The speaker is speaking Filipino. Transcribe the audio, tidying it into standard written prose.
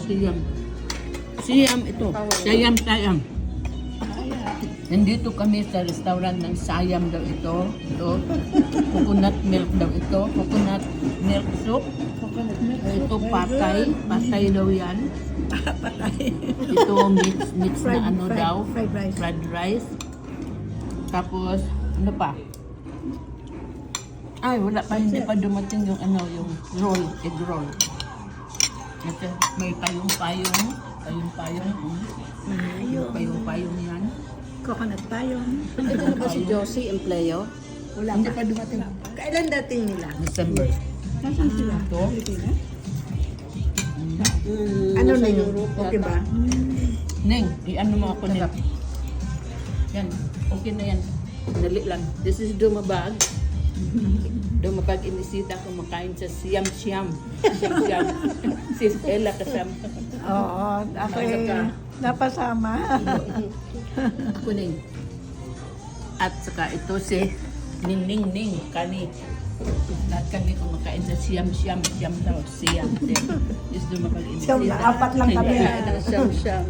Siyam. Siyam ito. Sayam. Nandito kami sa restaurant ng Sayam daw ito. Ito. Coconut milk daw ito. Coconut milk soup. Ito patay. Patay daw yan. Patay. Ito mix na ano daw. Fried rice. Fried rice. Tapos, ano pa? Ay, wala pa. Hindi pa dumating yung ano, yung roll. Egg roll. Ito, may payong-payong. Payong-payong. Payong-payong yan. Coconut payong. Ito na ba si Josie, empleo? Wala Hindi pa. pa dumating. Kailan dating nila? December. Nasaan sila? Ito. Pilipinas? Ano na yun? Okay ba? Neng, i-ano mo ako nila. Yan, okay na yan. Dali lang. This is Dumabag. Dumabag inisita kumakain sa siyam-siyam. Siyam-siyam. Si Stella kasama. Oo, ako napasama. Ako Neng. At saka ito si Ning Kani. Lahat kami kumakain sa siyam daw. Siyam. Just Dumabag inisita. Apat lang kami. Siyam-siyam.